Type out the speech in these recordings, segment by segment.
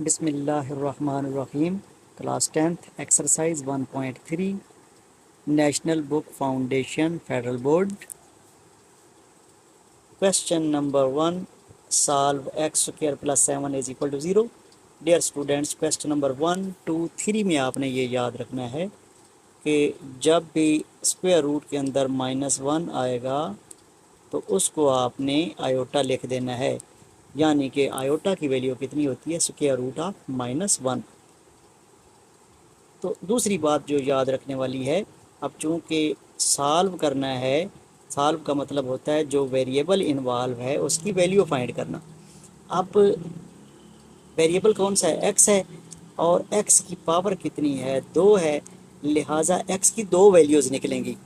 बिस्मिल्लाहिर्रहमानिर्रहीम। Class 10th exercise 1.3 national book foundation federal board. Question number 1, solve x square plus 7 is equal to 0। Dear students, question number 1, 2, 3 में आपने ये याद रखना है कि जब भी स्क्वायर रूट के अंदर -1 आएगा तो उसको आपने आयोटा लिख देना है, यानी कि आयोटा की वैल्यू कितनी होती है, स्क्वायर रूट ऑफ -1। तो दूसरी बात जो याद रखने वाली है, अब चूँकि सॉल्व करना है, सॉल्व का मतलब होता है जो वेरिएबल इन्वॉल्व है उसकी वैल्यू फाइंड करना। अब वेरिएबल कौन सा है, एक्स है, और एक्स की पावर कितनी है, 2 है, लिहाजा एक्स की 2 वैल्यूज़ निकलेंगी।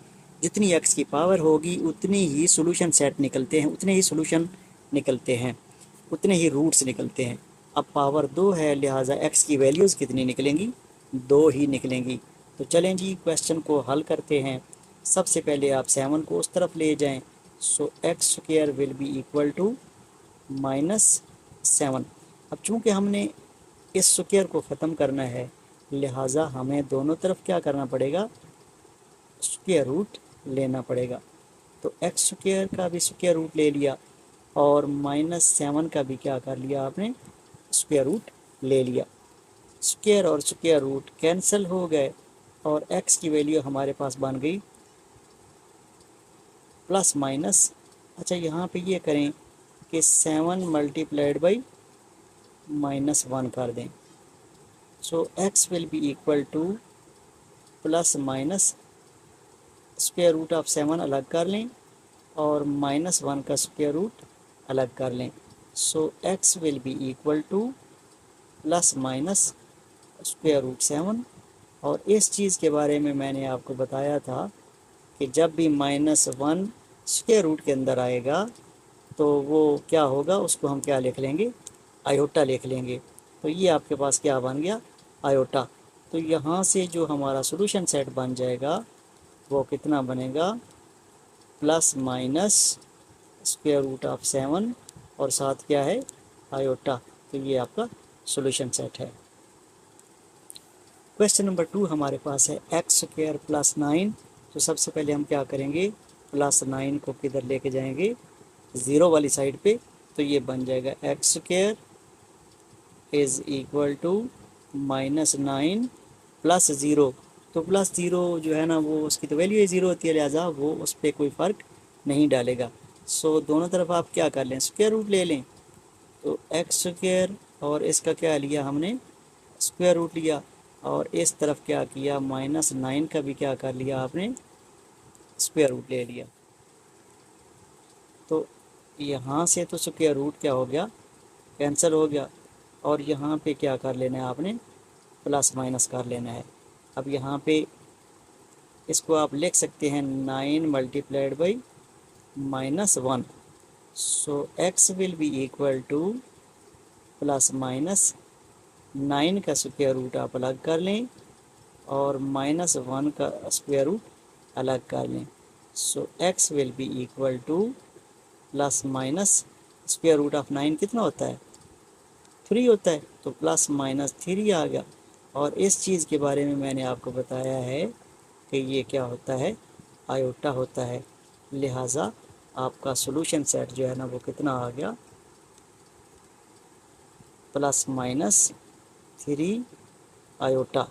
जितनी एक्स की पावर होगी उतनी ही सोल्यूशन सेट निकलते हैं, उतने ही सोल्यूशन निकलते हैं, उतने ही रूट्स निकलते हैं। अब पावर 2 है, लिहाजा एक्स की वैल्यूज़ कितनी निकलेंगी, 2 ही निकलेंगी। तो चलें जी, क्वेश्चन को हल करते हैं। सबसे पहले आप 7 को उस तरफ ले जाएं, so x square will be equal to -7। अब चूँकि हमने इस स्क्वायर को ख़त्म करना है, लिहाजा हमें दोनों तरफ क्या करना पड़ेगा, स्क्वायर रूट लेना पड़ेगा। तो एक्स स्क्वायर का भी स्क्वायर रूट ले लिया और -7 का भी क्या कर लिया आपने, स्क्वायर रूट ले लिया। स्क्वायर और स्क्वायर रूट कैंसिल हो गए और x की वैल्यू हमारे पास बन गई प्लस माइनस। अच्छा, यहाँ पे ये करें कि 7 मल्टीप्लाइड बाई -1 कर दें, so x will be equal to plus minus square root of 7 अलग कर लें और -1 का स्क्वायर रूट अलग कर लें, so x will be equal to plus minus square root 7। और इस चीज़ के बारे में मैंने आपको बताया था कि जब भी -1 स्क्वायर रूट के अंदर आएगा तो वो क्या होगा, उसको हम क्या लिख लेंगे, आयोटा लिख लेंगे। तो ये आपके पास क्या बन गया, आयोटा। तो यहाँ से जो हमारा सॉल्यूशन सेट बन जाएगा वो कितना बनेगा, plus minus square root of 7 और साथ क्या है, आयोटा। तो ये आपका सॉल्यूशन सेट है। क्वेश्चन नंबर 2 हमारे पास है एक्स स्क्वायर प्लस 9। तो सबसे पहले हम क्या करेंगे, प्लस 9 को किधर लेके जाएंगे, 0 वाली साइड पे। तो ये बन जाएगा x square is equal to -9 plus 0। तो प्लस 0 जो है ना, वो उसकी तो वैल्यू ही 0 होती है, लिहाजा वो उस पर कोई फ़र्क नहीं डालेगा। सो दोनों तरफ आप क्या कर लें, स्क्वायर रूट ले लें। तो एक्स स्क्वायर और इसका क्या लिया हमने, स्क्वायर रूट लिया, और इस तरफ क्या किया, -9 का भी क्या कर लिया आपने, स्क्वायर रूट ले लिया। तो यहाँ से तो स्क्वायर रूट क्या हो गया, कैंसिल हो गया, और यहाँ पे क्या कर लेना है आपने, प्लस माइनस कर लेना है। अब यहाँ पे इसको आप लिख सकते हैं 9 multiplied by -1, so x will be equal to plus minus 9 का स्क्वायर रूट आप अलग कर लें और -1 का स्क्वायर रूट अलग कर लें, so x will be equal to plus minus square root of 9 कितना होता है, 3 होता है, तो प्लस माइनस 3 आ गया। और इस चीज़ के बारे में मैंने आपको बताया है कि ये क्या होता है, आयोटा होता है। लिहाजा आपका सॉल्यूशन सेट जो है ना वो कितना आ गया, plus minus 3 iota.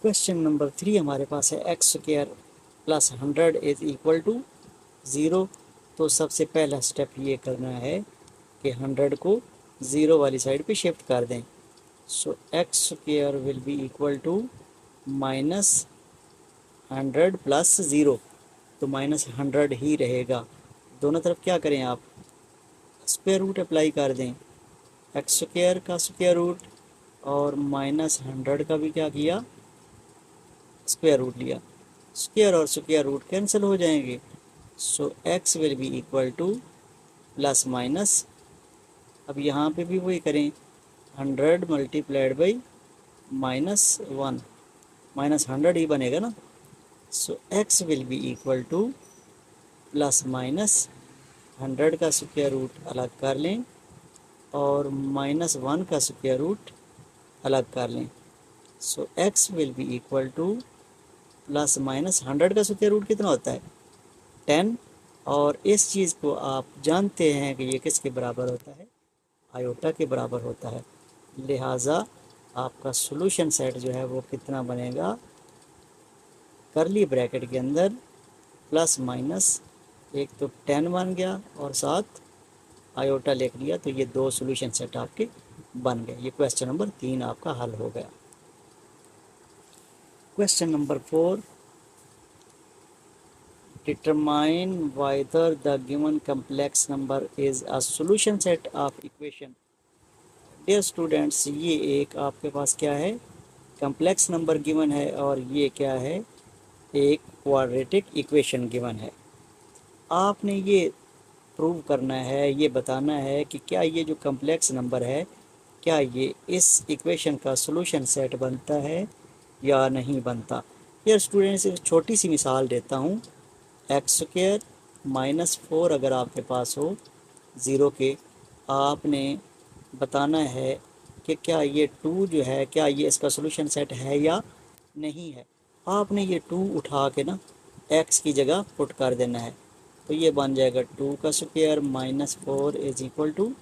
Question number 3 हमारे पास है x square plus 100 is equal to 0। तो सबसे पहला स्टेप ये करना है कि 100 को 0 वाली साइड पे शिफ्ट कर दें, so x square will be equal to -100 plus 0। तो -100 ही रहेगा। दोनों तरफ क्या करें आप, स्क्वायर रूट अप्लाई कर दें, एक्स स्क्वायर का स्क्वायर रूट और -100 का भी क्या किया, स्क्वायर रूट लिया। स्क्वायर और स्क्वायर रूट कैंसिल हो जाएंगे, so x will be equal to plus minus, अब यहाँ पे भी वही करें, 100 मल्टीप्लाइड बाई -1, माइनस 100 ही बनेगा ना। सो x will be equal to plus minus 100 का स्क्वायर रूट अलग कर लें और -1 का स्क्वायर रूट अलग कर लें। So x will be equal to plus minus 100 का स्क्वायर रूट कितना होता है 10, और इस चीज़ को आप जानते हैं कि ये किसके बराबर होता है, आयोटा के बराबर होता है। लिहाजा आपका सॉल्यूशन सेट जो है वो कितना बनेगा, करली ब्रैकेट के अंदर प्लस माइनस, एक तो 10 बन गया और साथ आयोटा लिख लिया, तो ये दो सॉल्यूशन सेट आपके बन गए। ये क्वेश्चन नंबर 3 आपका हल हो गया। Question number 4, determine whether the given complex number is a solution set of equation। Dear students, ये एक आपके पास क्या है, कम्प्लेक्स नंबर गिवन है और ये क्या है, एक क्वाड्रेटिक इक्वेशन गिवन है। आपने ये प्रूव करना है, ये बताना है कि क्या ये जो कम्प्लेक्स नंबर है क्या ये इस इक्वेशन का सॉल्यूशन सेट बनता है या नहीं बनता। यार स्टूडेंट्स, एक छोटी सी मिसाल देता हूँ। x² -4 अगर आपके पास हो 0 के, आपने बताना है कि क्या ये 2 जो है क्या ये इसका सॉल्यूशन सेट है या नहीं है। आपने ये 2 उठा के ना x की जगह पुट कर देना है, तो ये बन जाएगा 2 का स्क्वायर -4 इज इक्वल टू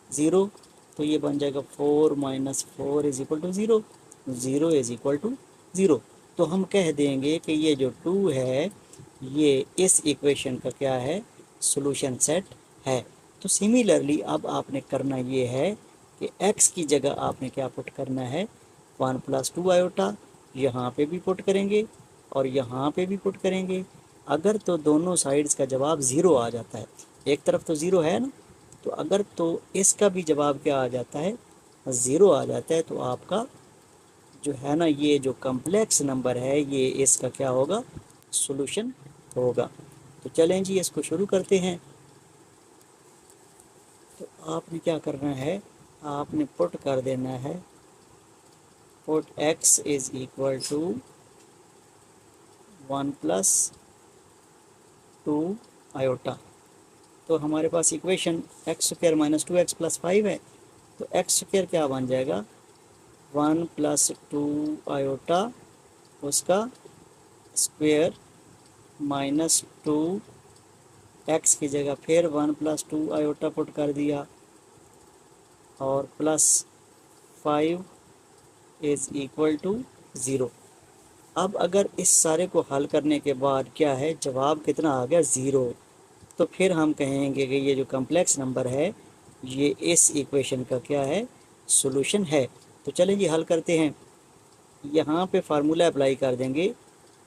0। तो ये बन जाएगा 4 - 4 is equal to 0, 0 is equal to 0। तो हम कह देंगे कि ये जो 2 है ये इस इक्वेशन का क्या है, सॉल्यूशन सेट है। तो सिमिलरली अब आपने करना ये है कि x की जगह आपने क्या पुट करना है, 1 + 2 आयोटा, यहाँ पे भी पुट करेंगे और यहाँ पे भी पुट करेंगे। अगर तो दोनों साइड्स का जवाब 0 आ जाता है, एक तरफ तो 0 है ना, तो अगर तो इसका भी जवाब क्या आ जाता है, 0 आ जाता है, तो आपका जो है ना ये जो कम्प्लेक्स नंबर है ये इसका क्या होगा, सॉल्यूशन होगा। तो चलें जी इसको शुरू करते हैं। तो आपने क्या करना है, आपने पुट कर देना है, put x is equal to 1 + 2 iota. तो हमारे पास इक्वेशन x² - 2x + 5 है, तो x² क्या बन जाएगा, 1 + 2 आयोटा उसका स्क्वेयर -2, x की जगह फिर 1 + 2 आयोटा पुट कर दिया और +5 इज इक्वल टू 0। अब अगर इस सारे को हल करने के बाद क्या है, जवाब कितना आ गया, 0, तो फिर हम कहेंगे कि ये जो कम्प्लेक्स नंबर है ये इस इक्वेशन का क्या है, सॉल्यूशन है। तो चलिए ये हल करते हैं। यहाँ पे फार्मूला अप्लाई कर देंगे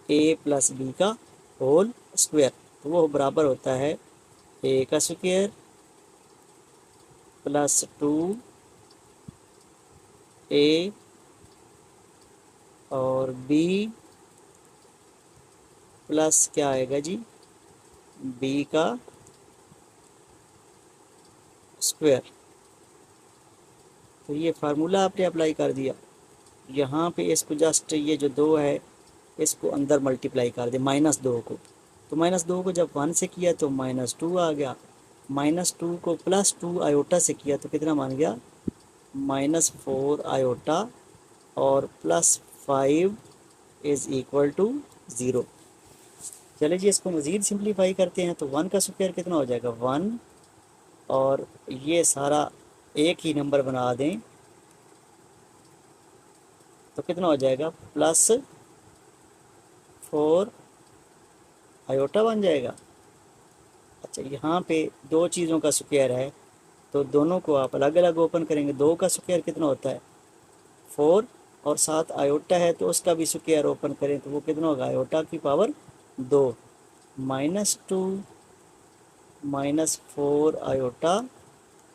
a + b का होल स्क्वायर, तो वो बराबर होता है a का स्क्वायर + 2a और b प्लस क्या आएगा जी, b का स्क्वायर। तो ये फार्मूला आपने अप्लाई कर दिया। यहाँ पे इसको जस्ट ये जो 2 है इसको अंदर मल्टीप्लाई कर दे -2 को, तो -2 को जब 1 से किया तो -2 आ गया, -2 को +2 आयोटा से किया तो कितना मान गया, -4 आयोटा और +5 इज इक्वल टू 0। चलिए जी इसको मज़ीद सिंप्लीफाई करते हैं, तो 1 का स्क्वायर कितना हो जाएगा, 1, और ये सारा एक ही नंबर बना दें तो कितना हो जाएगा, +4 आयोटा बन जाएगा। अच्छा, यहाँ पे दो चीज़ों का स्क्वायर है तो दोनों को आप अलग अलग ओपन करेंगे। 2 का स्क्वायर कितना होता है, 4, और साथ आयोटा है तो उसका भी स्क्वायर ओपन करें तो वो कितना होगा, आयोटा की पावर 2, -2 -4 आयोटा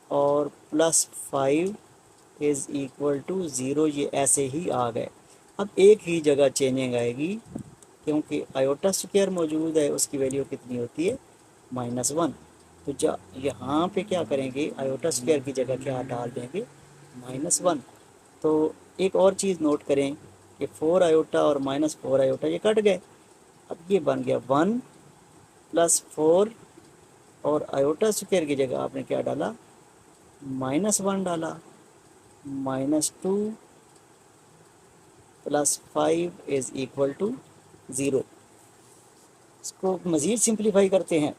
और +5 इज़ इक्वल टू 0। ये ऐसे ही आ गए। अब एक ही जगह चेंजिंग आएगी क्योंकि आयोटा स्क्वायर मौजूद है, उसकी वैल्यू कितनी होती है, -1। तो यहाँ पे क्या करेंगे, आयोटा स्क्वायर की जगह क्या डाल देंगे, -1। तो एक और चीज़ नोट करें कि 4 आयोटा और माइनस 4 आयोटा ये कट गए। अब ये बन गया 1 प्लस 4 और आयोटा स्क्वायर की जगह आपने क्या डाला, -1 डाला, -2 प्लस 5 इज इक्वल टू 0। इसको मज़ीद सिंप्लीफाई करते हैं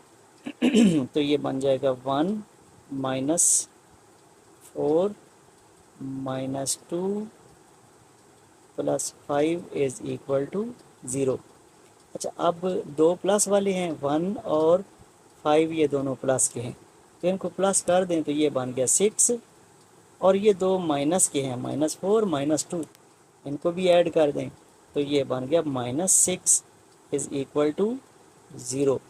तो ये बन जाएगा 1 minus 4 -2 plus 5 is equal to 0। अच्छा, अब दो प्लस वाले हैं, 1 और 5 ये दोनों प्लस के हैं, तो इनको प्लस कर दें तो ये बन गया 6, और ये दो माइनस के हैं, -4 -2, इनको भी ऐड कर दें तो ये बन गया -6 इज़ इक्वल टू 0।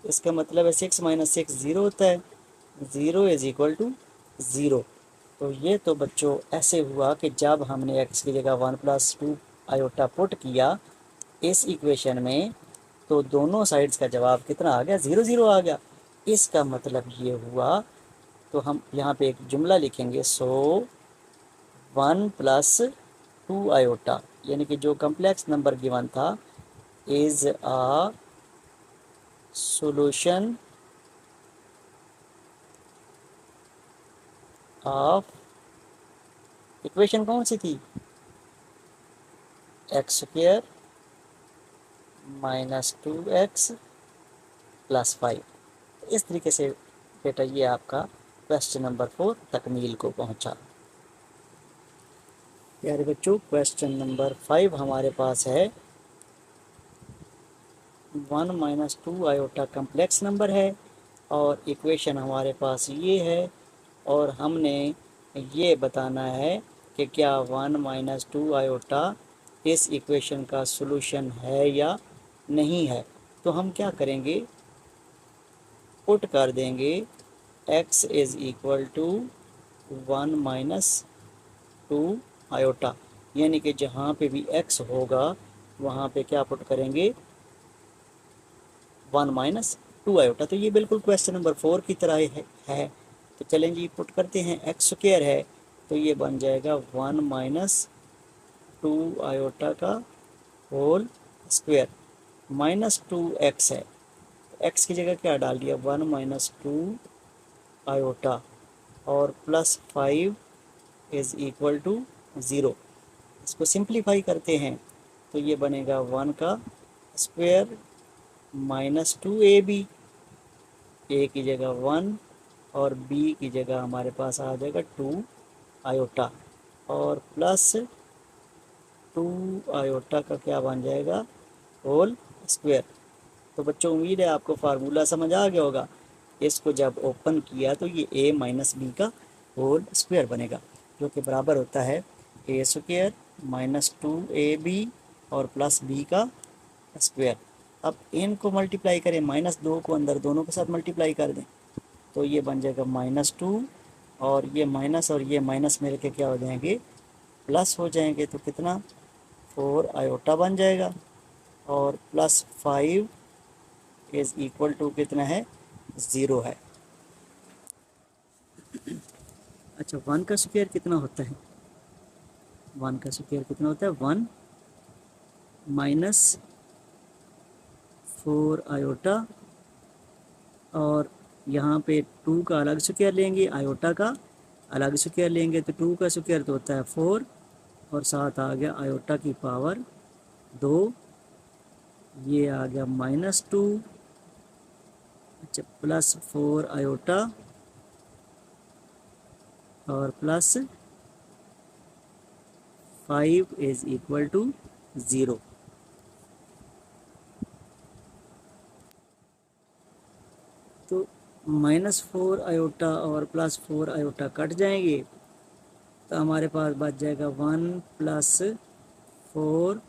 इसका मतलब है 6 - 6 0 होता है, 0 इज़ इक्वल टू 0। तो ये तो बच्चों ऐसे हुआ कि जब हमने x की जगह 1 + 2 आयोटा पुट किया इस इक्वेशन में, तो दोनों साइड्स का जवाब कितना आ गया, 0 0 आ गया। इसका मतलब ये हुआ, तो हम यहाँ पे एक जुमला लिखेंगे, सो 1 + 2 आयोटा, यानी कि जो कम्प्लेक्स नंबर गिवन था, is a solution of equation कौन सी थी, x² - 2x + 5। इस तरीके से बेटा ये आपका क्वेश्चन नंबर 4 तकमील को पहुंचा। प्यारे बच्चों, क्वेश्चन नंबर 5 हमारे पास है, 1 - 2 आयोटा कम्प्लेक्स नंबर है और इक्वेशन हमारे पास ये है, और हमने ये बताना है कि क्या 1 - 2 आयोटा इस इक्वेशन का सॉल्यूशन है या नहीं है। तो हम क्या करेंगे, पुट कर देंगे x is equal to 1 - 2 iota, यानी कि जहाँ पे भी x होगा वहाँ पे क्या पुट करेंगे, 1 - 2 आयोटा। तो ये बिल्कुल क्वेश्चन नंबर 4 की तरह है। तो चलें जी, पुट करते हैं, x² है तो ये बन जाएगा 1 - 2 आयोटा का होल स्क्वायर, -2x है, x की जगह क्या डाल दिया, 1 - 2 आयोटा, और +5 इज़ इक्वल टू 0। इसको सिंप्लीफाई करते हैं तो ये बनेगा 1 का स्क्वायर -2ab, a की जगह 1 और b की जगह हमारे पास आ जाएगा 2 आयोटा, और +2 आयोटा का क्या बन जाएगा, होल स्क्वायर। तो बच्चों उम्मीद है आपको फार्मूला समझ आ गया होगा। इसको जब ओपन किया तो ये a - b का होल स्क्वायर बनेगा, जो कि बराबर होता है a² - 2ab और +b का स्क्वायर। अब इनको मल्टीप्लाई करें, -2 को अंदर दोनों के साथ मल्टीप्लाई कर दें तो ये बन जाएगा -2, और ये माइनस और ये माइनस मिल के क्या हो जाएंगे, प्लस हो जाएंगे। तो कितना, 4 आयोटा बन जाएगा, और +5 इज़ इक्वल टू कितना है, 0 है। अच्छा, 1 का स्क्वायर कितना होता है, 1 का स्क्वायर कितना होता है, 1 - 4 आयोटा, और यहाँ पे 2 का अलग स्क्वायर लेंगे, आयोटा का अलग स्क्वायर लेंगे, तो 2 का स्क्वायर तो होता है 4, और साथ आ गया आयोटा की पावर 2, ये आ गया -2, अच्छा, +4 आयोटा और +5 इज़ इक्वल टू 0। तो -4 आयोटा और +4 आयोटा कट जाएंगे, तो हमारे पास बच जाएगा 1 + 4,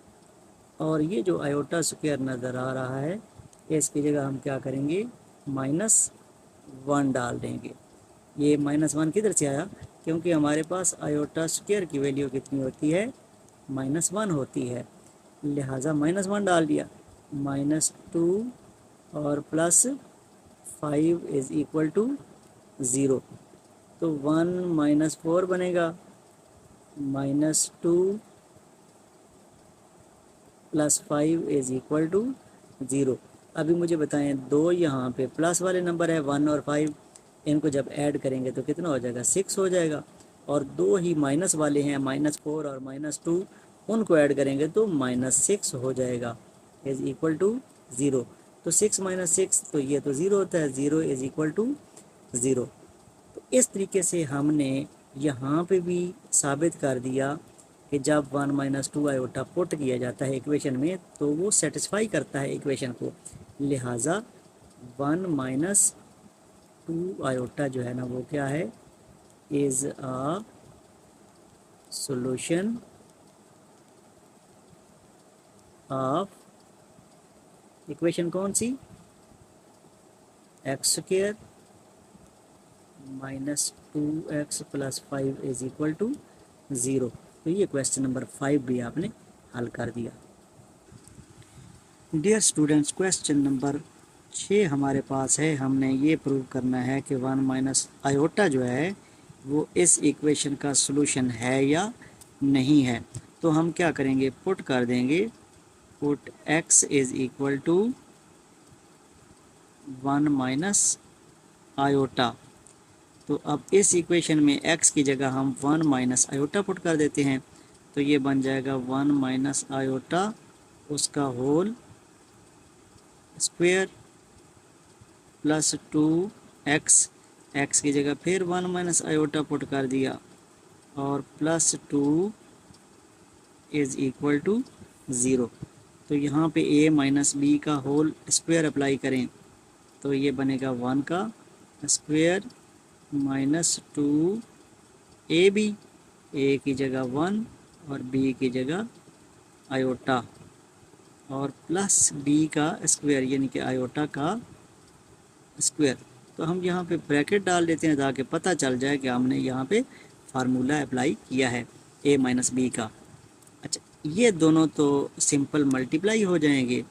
और ये जो आयोटा स्क्वायर नज़र आ रहा है इसकी जगह हम क्या करेंगे, -1 डाल देंगे। ये -1 किधर से आया, क्योंकि हमारे पास आयोटा स्क्वायर की वैल्यू कितनी होती है, -1 होती है, लिहाजा -1 डाल दिया, -2 और +5 इज़ इक्वल टू 0। तो 1 - 4 बनेगा, -2 प्लस 5 इज़ इक्वल टू 0। अभी मुझे बताएं, दो यहाँ पे प्लस वाले नंबर है 1 और 5, इनको जब ऐड करेंगे तो कितना हो जाएगा, 6 हो जाएगा। और दो ही माइनस वाले हैं -4 और -2, उनको ऐड करेंगे तो -6 हो जाएगा, इज़ इक्वल टू 0। तो 6 - 6 तो ये तो 0 होता है, 0 इज़ इक्वल टू 0। तो इस तरीके से हमने यहाँ पे भी साबित कर दिया कि जब 1 - 2 आयोटा पुट किया जाता है इक्वेशन में तो वो सेटिस्फाई करता है इक्वेशन को। लिहाजा 1 - 2 आयोटा जो है ना वो क्या है, is a solution of equation कौन सी, x² - 2x + 5 is equal to 0। तो ये क्वेश्चन नंबर 5 भी आपने हल कर दिया। डियर स्टूडेंट्स, क्वेश्चन नंबर 6 हमारे पास है। हमने ये प्रूव करना है कि 1 - आयोटा जो है वो इस इक्वेशन का सॉल्यूशन है या नहीं है। तो हम क्या करेंगे, पुट कर देंगे, put x is equal to 1 - iota. तो अब इस इक्वेशन में x की जगह हम 1 - आयोटा पुट कर देते हैं, तो ये बन जाएगा 1 - आयोटा उसका whole square plus 2x। x की जगह फिर 1 - आयोटा पुट कर दिया और प्लस 2 इज़ इक्वल टू 0। तो यहाँ पे a - b का होल स्क्वायर अप्लाई करें तो ये बनेगा 1 का स्क्वायर -2 ab, a की जगह 1 और b की जगह आयोटा और प्लस b का स्क्वायर यानी कि आयोटा का स्क्वायर। तो हम यहाँ पे ब्रैकेट डाल देते हैं ताकि पता चल जाए कि हमने यहाँ पे फार्मूला अप्लाई किया है a - b का। अच्छा, ये दोनों तो सिंपल मल्टीप्लाई हो जाएंगे।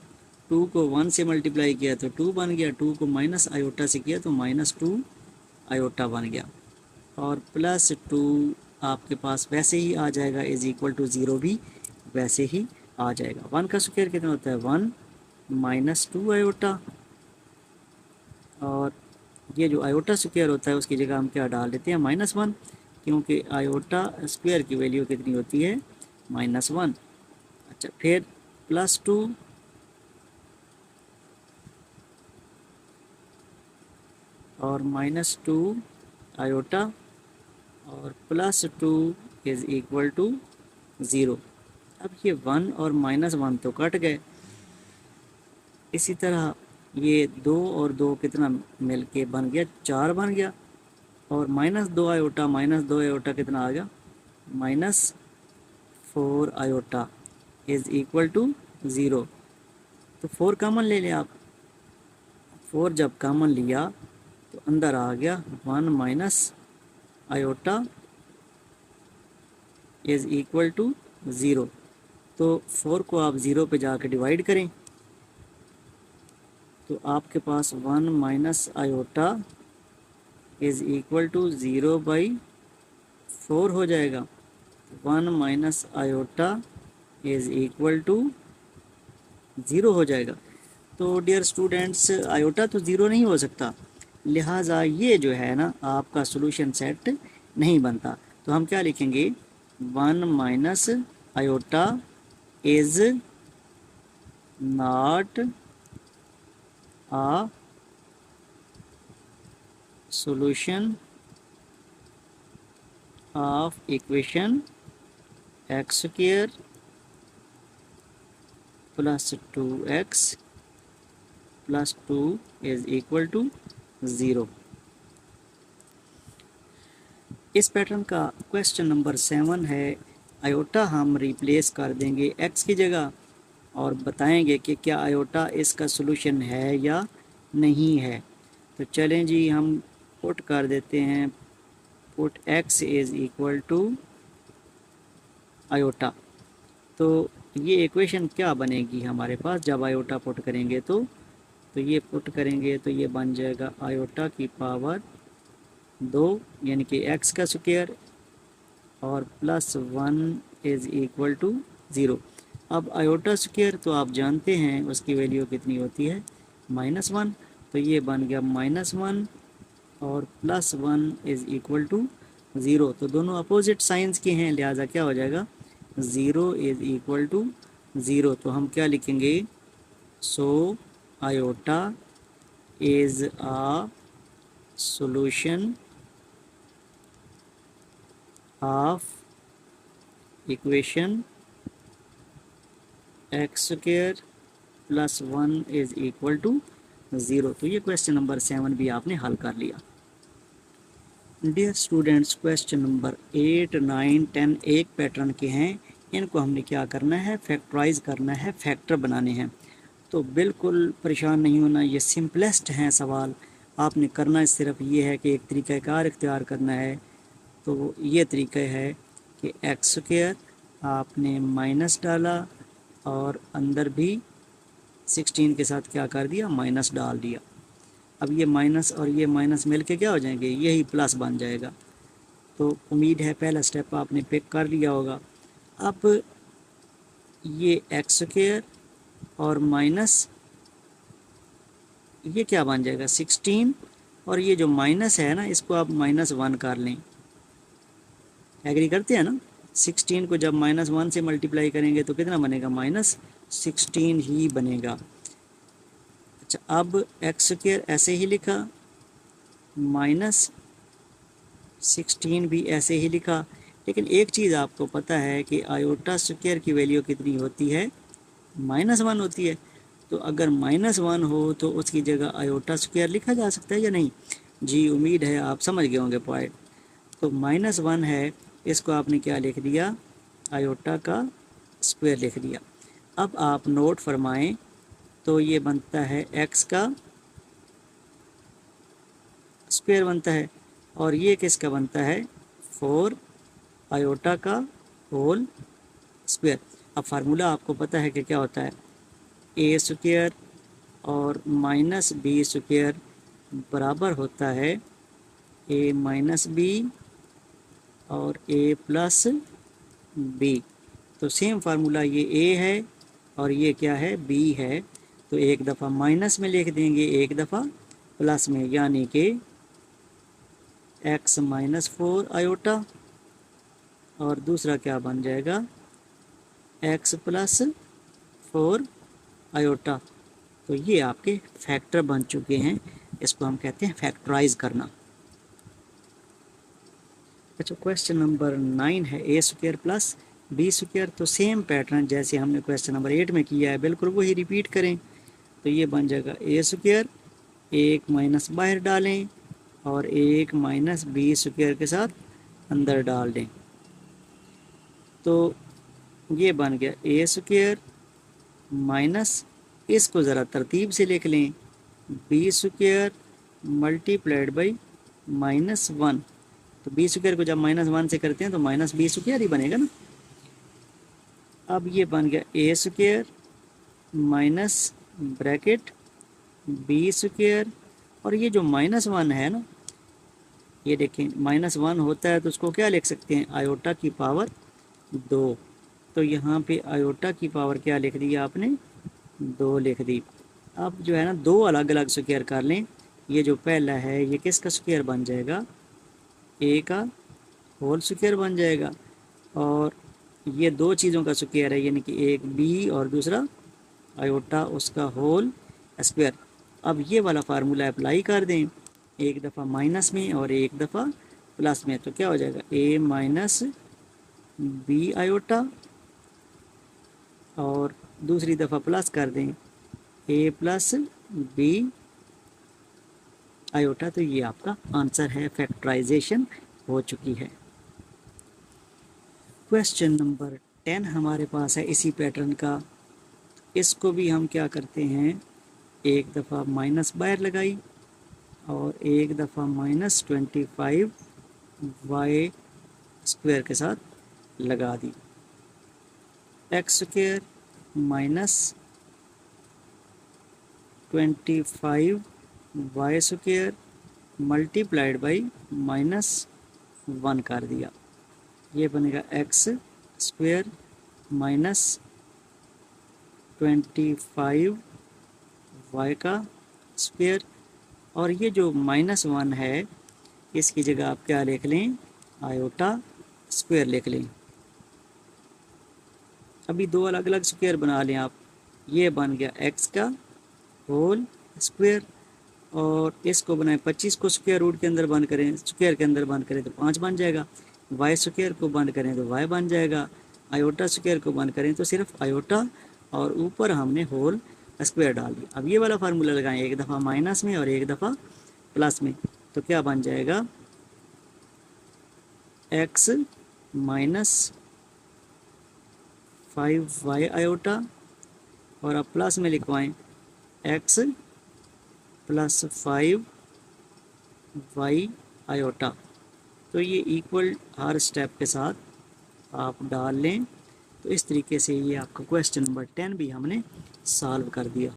2 को 1 से मल्टीप्लाई किया तो 2 बन गया, 2 को माइनस आयोटा से किया तो -2 आयोटा बन गया और प्लस 2 आपके पास वैसे ही आ जाएगा, इज़ इक्वल टू 0 भी वैसे ही आ जाएगा। 1 का स्क्वायर कितना होता है, 1 - 2 आयोटा, और ये जो आयोटा स्क्वायर होता है उसकी जगह हम क्या डाल देते हैं, -1, क्योंकि आयोटा स्क्वायर की वैल्यू कितनी होती है, -1। अच्छा, फिर प्लस 2 और -2 आयोटा और प्लस 2 इज़ इक्वल टू 0। अब ये 1 और -1 तो कट गए। इसी तरह ये 2 और 2 कितना मिलके बन गया, 4 बन गया, और -2 आयोटा कितना आ गया, -4 आयोटा इज़ इक्वल टू 0। तो 4 कॉमन ले लें आप। 4 जब कॉमन लिया तो अंदर आ गया 1 - आयोटा इज़ इक्वल टू 0। तो 4 को आप 0 पे जाके डिवाइड करें तो आपके पास 1 - आयोटा इज़ इक्वल टू 0/4 हो जाएगा। 1 - आयोटा इज़ इक्वल टू 0 हो जाएगा। तो डियर स्टूडेंट्स, आयोटा तो 0 नहीं हो सकता, लिहाजा ये जो है ना आपका सॉल्यूशन सेट नहीं बनता। तो हम क्या लिखेंगे, 1 - iota is not a solution of equation x² plus 2x plus 2 is equal to 0। इस पैटर्न का क्वेश्चन नंबर 7 है। आयोटा हम रिप्लेस कर देंगे x की जगह और बताएंगे कि क्या आयोटा इसका सॉल्यूशन है या नहीं है। तो चलें जी, हम पुट कर देते हैं, put x is equal to iota. तो ये इक्वेशन क्या बनेगी हमारे पास जब आयोटा पुट करेंगे तो ये पुट करेंगे तो ये बन जाएगा आयोटा की पावर 2 यानी कि x का स्क्वायर और प्लस 1 इज़ इक्वल टू 0। अब आयोटा स्क्वायर तो आप जानते हैं उसकी वैल्यू कितनी होती है, -1, तो ये बन गया -1 और +1 इज़ इक्वल टू 0। तो दोनों अपोजिट साइंस के हैं, लिहाजा क्या हो जाएगा, 0 इज़ इक्वल टू 0। तो हम क्या लिखेंगे, so iota is a solution of equation x² +1 is equal to 0। तो ये क्वेश्चन नंबर 7 भी आपने हल कर लिया। डियर स्टूडेंट्स, क्वेश्चन नंबर 8, 9, 10 एक पैटर्न के हैं। इनको हमने क्या करना है, फैक्टराइज करना है, फैक्टर बनाने हैं। तो बिल्कुल परेशान नहीं होना, ये सिंपलेस्ट हैं सवाल। आपने करना सिर्फ ये है कि एक तरीक़ाकार इख्तियार करना है। तो ये तरीका है कि x² आपने माइनस डाला और अंदर भी 16 के साथ क्या कर दिया, माइनस डाल दिया। अब ये माइनस और ये माइनस मिल के क्या हो जाएंगे, यही प्लस बन जाएगा। तो उम्मीद है पहला स्टेप आपने पिक कर लिया होगा। अब ये x² और माइनस ये क्या बन जाएगा, 16, और ये जो माइनस है ना इसको आप -1 कर लें। एग्री करते हैं ना, 16 को जब -1 से मल्टीप्लाई करेंगे तो कितना बनेगा, -16 ही बनेगा। अच्छा, अब x² ऐसे ही लिखा, -16 भी ऐसे ही लिखा। लेकिन एक चीज़ आपको पता है कि आयोटा स्क्वायर की वैल्यू कितनी होती है, -1 होती है। तो अगर -1 हो तो उसकी जगह आयोटा स्क्वायर लिखा जा सकता है या नहीं। जी, उम्मीद है आप समझ गए होंगे पॉइंट। तो -1 है, इसको आपने क्या लिख दिया, आयोटा का स्क्वायर लिख दिया। अब आप नोट फरमाएं, तो ये बनता है x का स्क्वायर बनता है, और ये किसका बनता है, 4 आयोटा का होल स्क्वायर। अब फार्मूला आपको पता है कि क्या होता है, a² और -b² बराबर होता है a - b और a + b। तो सेम फार्मूला ये a है और ये क्या है, b है। तो एक दफ़ा माइनस में लिख देंगे, एक दफ़ा प्लस में, यानी कि x - 4 आयोटा और दूसरा क्या बन जाएगा, x + 4 आयोटा। तो ये आपके फैक्टर बन चुके हैं, इसको हम कहते हैं फैक्टराइज करना। अच्छा, क्वेश्चन नंबर 9 है a² + b²। तो सेम पैटर्न जैसे हमने क्वेश्चन नंबर 8 में किया है, बिल्कुल वही रिपीट करें। तो ये बन जाएगा a², एक माइनस बाहर डालें और एक -b² के साथ अंदर डाल दें। तो ये बन गया a² माइनस, इसको ज़रा तरतीब से लिख लें, b² मल्टीप्लाइड बाई -1। तो b² को जब -1 से करते हैं तो -b² ही बनेगा ना। अब ये बन गया a² माइनस ब्रैकेट b², और ये जो -1 है ना, ये देखें -1 होता है तो उसको क्या लिख सकते हैं, आयोटा की पावर 2। तो यहाँ पे आयोटा की पावर क्या लिख दी आपने, 2 लिख दी। अब जो है ना, दो अलग अलग स्क्वायर कर लें। ये जो पहला है ये किसका स्क्वायर बन जाएगा, a का होल स्क्वायर बन जाएगा, और ये दो चीज़ों का स्क्वायर है, यानी कि एक b और दूसरा आयोटा उसका होल स्क्वायर। अब ये वाला फार्मूला अप्लाई कर दें, एक दफ़ा माइनस में और एक दफ़ा प्लस में। तो क्या हो जाएगा, a - b आयोटा, और दूसरी दफ़ा प्लस कर दें a + b आयोटा। तो ये आपका आंसर है, फैक्टराइजेशन हो चुकी है। क्वेश्चन नंबर 10 हमारे पास है इसी पैटर्न का। इसको भी हम क्या करते हैं, एक दफ़ा माइनस बाहर लगाई और एक दफ़ा -25 y² के साथ लगा दी, x² -25 y² मल्टीप्लाइड बाई -1 कर दिया। ये बनेगा x² 25 वाई का स्क्वायर, और ये जो -1 है इसकी जगह आप क्या लिख लें, आयोटा स्क्वायर लिख लें। अभी दो अलग अलग स्क्वायर बना लें आप। ये बन गया x का होल स्क्वायर, और इसको बनाए 25 को स्क्वायर रूट के अंदर बंद करें, स्क्वायर के अंदर बंद करें तो 5 बन जाएगा। वाई स्क्वायर को बंद करें तो वाई बन जाएगा। आयोटा स्क्वायर को बंद करें तो सिर्फ आयोटा, और ऊपर हमने होल स्क्वायर डाल दिया। अब ये वाला फार्मूला लगाएं, एक दफ़ा माइनस में और एक दफ़ा प्लस में, तो क्या बन जाएगा, x माइनस 5 वाई आयोटा, और अब प्लस में लिखवाएं x प्लस 5 वाई आयोटा। तो ये इक्वल हर स्टेप के साथ आप डाल लें। तो इस तरीके से ये आपका क्वेश्चन नंबर 10 भी हमने सॉल्व कर दिया।